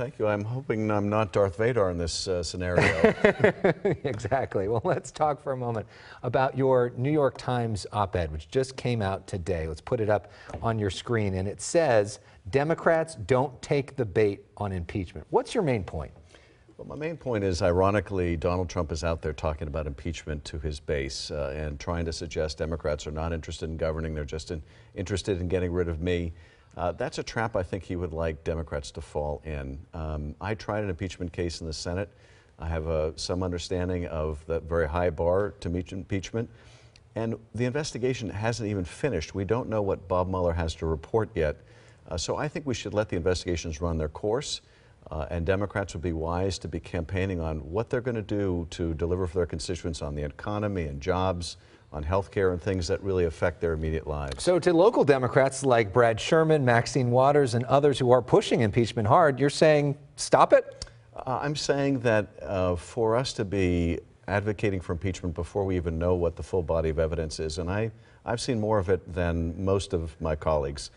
Thank you. I'm hoping I'm not Darth Vader in this scenario. Exactly. Well, let's talk for a moment about your New York Times op-ed, which just came out today. Let's put it up on your screen. And it says, Democrats don't take the bait on impeachment. What's your main point? Well, my main point is, ironically, Donald Trump is out there talking about impeachment to his base and trying to suggest Democrats are not interested in governing. They're just interested in getting rid of me. That's a trap I think he would like Democrats to fall in. I tried an impeachment case in the Senate. I have some understanding of the very high bar to meet impeachment. And the investigation hasn't even finished. We don't know what Bob Mueller has to report yet. So I think we should let the investigations run their course. And Democrats would be wise to be campaigning on what they're going to do to deliver for their constituents on the economy and jobs, on health care and things that really affect their immediate lives. So to local Democrats like Brad Sherman, Maxine Waters, and others who are pushing impeachment hard, you're saying stop it? I'm saying that for us to be advocating for impeachment before we even know what the full body of evidence is, and I've seen more of it than most of my colleagues,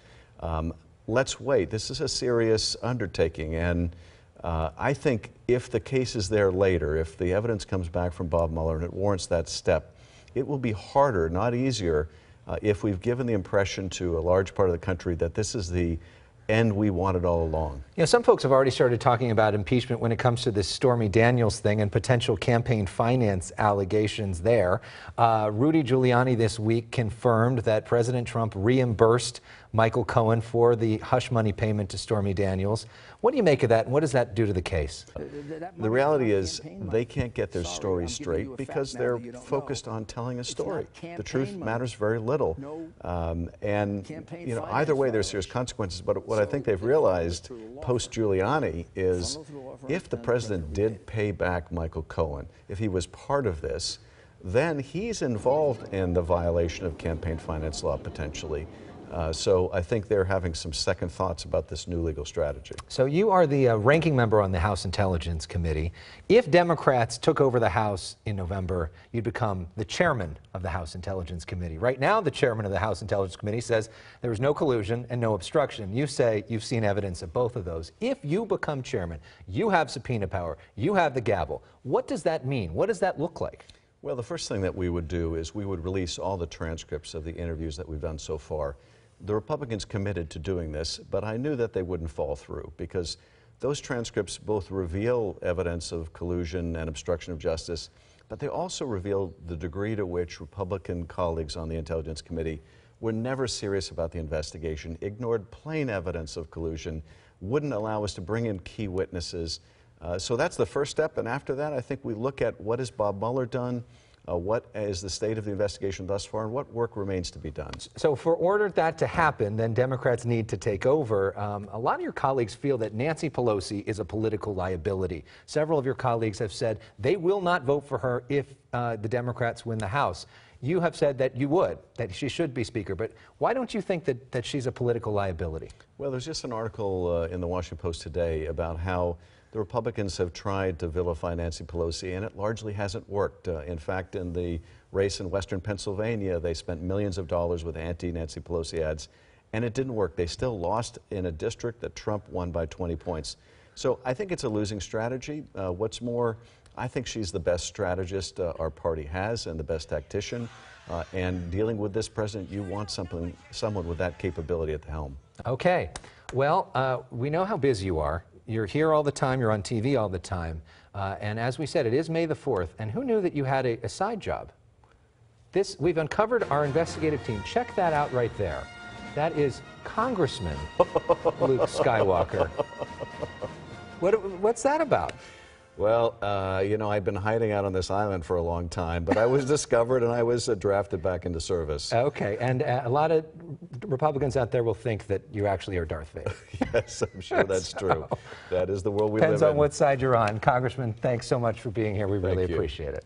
let's wait. This is a serious undertaking, and I think if the case is there later, if the evidence comes back from Bob Mueller and it warrants that step, it will be harder, not easier, if we've given the impression to a large part of the country that this is the end we wanted all along. You know, some folks have already started talking about impeachment when it comes to this Stormy Daniels thing and potential campaign finance allegations there. Rudy Giuliani this week confirmed that President Trump reimbursed Michael Cohen for the hush money payment to Stormy Daniels. What do you make of that, and what does that do to the case? The reality is they can't get their story straight because they're focused on telling a story. The truth matters very little. And you know, either way there's serious consequences, but what I think they've realized post-Giuliani is if the president did pay back Michael Cohen, if he was part of this, then he's involved in the violation of campaign finance law potentially. So I think they're having some second thoughts about this new legal strategy. So you are the ranking member on the House Intelligence Committee. If Democrats took over the House in November, you'd become the chairman of the House Intelligence Committee. Right now, the chairman of the House Intelligence Committee says there was no collusion and no obstruction. You say you've seen evidence of both of those. If you become chairman, you have subpoena power, you have the gavel. What does that mean? What does that look like? Well, the first thing that we would do is we would release all the transcripts of the interviews that we've done so far. The Republicans committed to doing this, but I knew that they wouldn't fall through because those transcripts both reveal evidence of collusion and obstruction of justice, but they also reveal the degree to which Republican colleagues on the Intelligence Committee were never serious about the investigation, ignored plain evidence of collusion, wouldn't allow us to bring in key witnesses. So that's the first step, and after that I think we look at what has Bob Mueller done, what is the state of the investigation thus far, and what work remains to be done. So for order that to happen, then Democrats need to take over. A lot of your colleagues feel that Nancy Pelosi is a political liability. Several of your colleagues have said they will not vote for her if the Democrats win the House. You have said that you would, that she should be Speaker, but why don't you think that she's a political liability? Well, there's just an article in the Washington Post today about how the Republicans have tried to vilify Nancy Pelosi, and it largely hasn't worked. In fact, in the race in western Pennsylvania, they spent millions of dollars with anti-Nancy Pelosi ads, and it didn't work. They still lost in a district that Trump won by 20 points. So I think it's a losing strategy. What's more, I think she's the best strategist our party has and the best tactician. And dealing with this president, you want someone with that capability at the helm. Okay. Well, we know how busy you are. You're here all the time, you're on TV all the time, and as we said, it is May the 4th, and who knew that you had a side job? We've uncovered our investigative team. Check that out right there. That is Congressman Luke Skywalker. What's that about? Well, you know, I've been hiding out on this island for a long time, but I was discovered and I was drafted back into service. Okay, and a lot of Republicans out there will think that you actually are Darth Vader. Yes, I'm sure that's true. That is the world we live in. Depends on what side you're on. Congressman, thanks so much for being here. We really appreciate it.